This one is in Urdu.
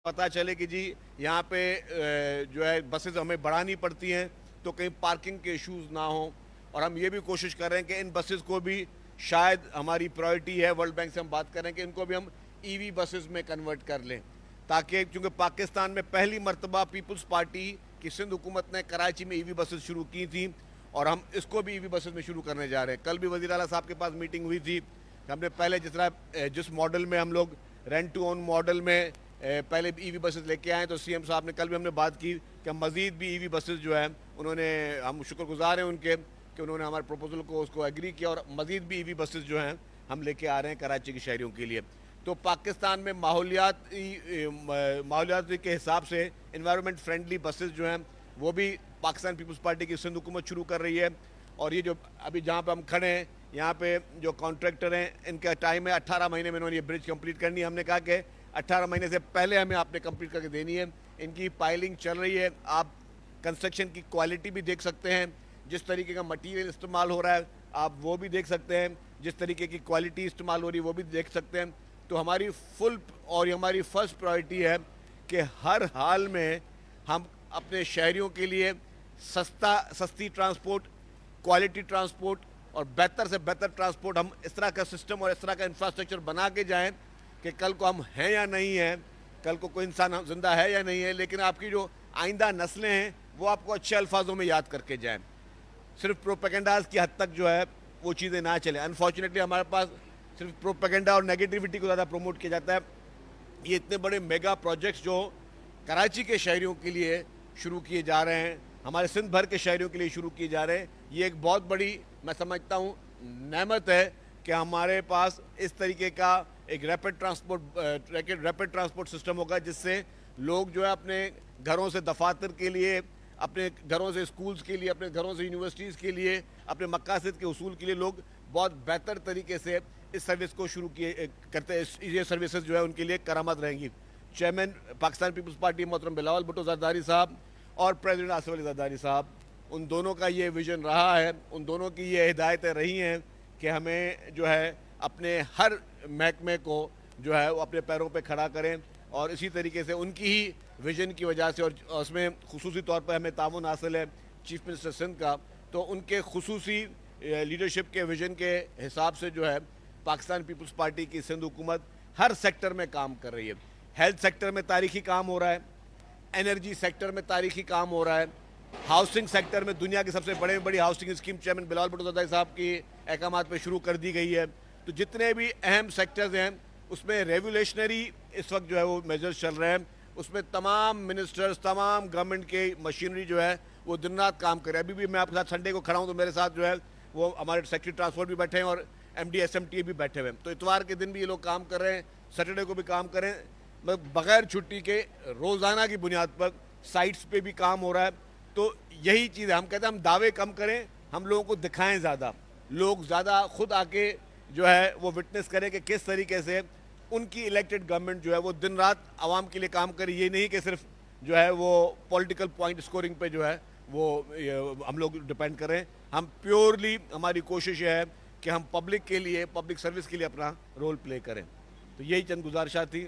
پتہ چلے کہ جی یہاں پہ جو ہے بسز ہمیں بڑھانی پڑتی ہیں تو کہیں پارکنگ کے ایشوز نہ ہوں، اور ہم یہ بھی کوشش کر رہے ہیں کہ ان بسز کو بھی شاید ہماری پرائرٹی ہے، ورلڈ بینک سے ہم بات کر رہے ہیں کہ ان کو بھی ہم ای وی بسز میں کنورٹ کر لیں، تاکہ چونکہ پاکستان میں پہلی مرتبہ پیپلز پارٹی کی سندھ حکومت نے کراچی میں ای وی بسز شروع کی تھیں، اور ہم اس کو بھی ای وی بسز میں شروع کرنے جا رہے ہیں۔ کل بھی وزیر اعلیٰ صاحب کے پاس میٹنگ ہوئی تھی، ہم نے پہلے جس ماڈل میں ہم لوگ رینٹ ٹو اون ماڈل میں پہلے ای وی بسز لے کے آئے، تو سی ایم صاحب نے کل بھی ہم نے بات کی کہ مزید بھی ای وی بسز جو ہے انہوں نے، ہم شکر گزار ہیں ان کے کہ انہوں نے ہمارے پروپوزل کو اس کو ایگری کیا، اور مزید بھی ای وی بسز جو ہیں ہم لے کے آ رہے ہیں کراچی کے شہریوں کے لیے۔ تو پاکستان میں ماحولیاتی کے حساب سے انوائرمنٹ فرینڈلی بسز جو ہیں وہ بھی پاکستان پیپلز پارٹی کی سندھ حکومت شروع کر رہی ہے، اور یہ جو ابھی جہاں پہ ہم کھڑے ہیں یہاں پہ جو کانٹریکٹر ہیں ان کا ٹائم ہے 18 مہینے میں انہوں نے یہ برج کمپلیٹ کرنی ہے۔ ہم نے کہا کہ 18 مہینے سے پہلے ہمیں آپ نے کمپلیٹ کر کے دینی ہے۔ ان کی پائلنگ چل رہی ہے، آپ کنسٹرکشن کی کوالٹی بھی دیکھ سکتے ہیں، جس طریقے کا مٹیریل استعمال ہو رہا ہے آپ وہ بھی دیکھ سکتے ہیں، جس طریقے کی کوالٹی استعمال ہو رہی ہے وہ بھی دیکھ سکتے ہیں۔ تو ہماری اور ہماری فرسٹ پرائرٹی ہے کہ ہر حال میں ہم اپنے شہریوں کے لیے سستی ٹرانسپورٹ، کوالٹی ٹرانسپورٹ اور بہتر سے بہتر ٹرانسپورٹ، ہم اس طرح کا سسٹم اور اس طرح کا انفراسٹرکچر بنا کے جائیں کہ کل کو ہم ہیں یا نہیں ہیں، کل کو کوئی انسان زندہ ہے یا نہیں ہے، لیکن آپ کی جو آئندہ نسلیں ہیں وہ آپ کو اچھے الفاظوں میں یاد کر کے جائیں، صرف پروپیگنڈاز کی حد تک جو ہے وہ چیزیں نہ چلیں۔ انفارچونیٹلی ہمارے پاس صرف پروپیگنڈا اور نیگیٹیوٹی کو زیادہ پروموٹ کیا جاتا ہے۔ یہ اتنے بڑے میگا پروجیکٹس جو کراچی کے شہریوں کے لیے شروع کیے جا رہے ہیں، ہمارے سندھ بھر کے شہریوں کے لیے شروع کیے جا رہے ہیں، یہ ایک بہت بڑی میں سمجھتا ہوں نعمت ہے کہ ہمارے پاس اس طریقے کا ایک ریپڈ ٹرانسپورٹ سسٹم ہوگا، جس سے لوگ جو ہے اپنے گھروں سے دفاتر کے لیے، اپنے گھروں سے اسکولز کے لیے، اپنے گھروں سے یونیورسٹیز کے لیے، اپنے مقاصد کے حصول کے لیے لوگ بہت بہتر طریقے سے اس سروس کو شروع کرتے ہیں۔ یہ سروسز جو ہے ان کے لیے کرامت رہیں گی۔ چیئرمین پاکستان پیپلز پارٹی محترم بلاول بھٹو زرداری صاحب اور پریزیڈنٹ آصف علی زرداری صاحب، ان دونوں کا یہ ویژن رہا ہے، ان دونوں کی یہ ہدایتیں رہی ہیں کہ ہمیں جو ہے اپنے ہر محکمے کو جو ہے وہ اپنے پیروں پہ کھڑا کریں، اور اسی طریقے سے ان کی ہی ویژن کی وجہ سے، اور اس میں خصوصی طور پر ہمیں تعاون حاصل ہے چیف منسٹر سندھ کا، تو ان کے خصوصی لیڈرشپ کے ویژن کے حساب سے جو ہے پاکستان پیپلز پارٹی کی سندھ حکومت ہر سیکٹر میں کام کر رہی ہے۔ ہیلتھ سیکٹر میں تاریخی کام ہو رہا ہے، انرجی سیکٹر میں تاریخی کام ہو رہا ہے، ہاؤسنگ سیکٹر میں دنیا کی سب سے بڑی housing scheme chairman Bilawal Bhutto Zardari صاحب کی احکامات پہ شروع کر دی گئی ہے۔ تو جتنے بھی اہم سیکٹرز ہیں اس میں ریگولیشنری اس وقت جو ہے وہ میجرز چل رہے ہیں، اس میں تمام منسٹرز، تمام گورنمنٹ کی مشینری جو ہے وہ دن رات کام کر رہے ہیں۔ ابھی بھی میں آپ کے ساتھ سنڈے کو کھڑا ہوں تو میرے ساتھ جو ہے وہ ہمارے سیکٹری ٹرانسپورٹ بھی بیٹھے ہیں اور M D S M T بھی بیٹھے ہوئے ہیں۔ تو اتوار کے دن بھی یہ لوگ کام کر رہے ہیں، سیٹرڈے کو بھی کام کریں، بغیر چھٹی کے روزانہ کی بنیاد پر سائٹس پہ بھی کام ہو رہا ہے۔ تو یہی چیز ہے، ہم کہتے ہیں ہم دعوے کم کریں، ہم لوگوں کو دکھائیں زیادہ، لوگ زیادہ خود آ کے جو ہے وہ وٹنس کریں کہ کس طریقے سے ان کی الیکٹڈ گورنمنٹ جو ہے وہ دن رات عوام کے لیے کام کرے۔ یہ نہیں کہ صرف جو ہے وہ پولیٹیکل پوائنٹ سکورنگ پہ جو ہے وہ ہم لوگ ڈیپینڈ کریں۔ ہم پیورلی ہماری کوشش یہ ہے کہ ہم پبلک کے لیے، پبلک سروس کے لیے اپنا رول پلے کریں۔ تو یہی چند گزارشات تھی۔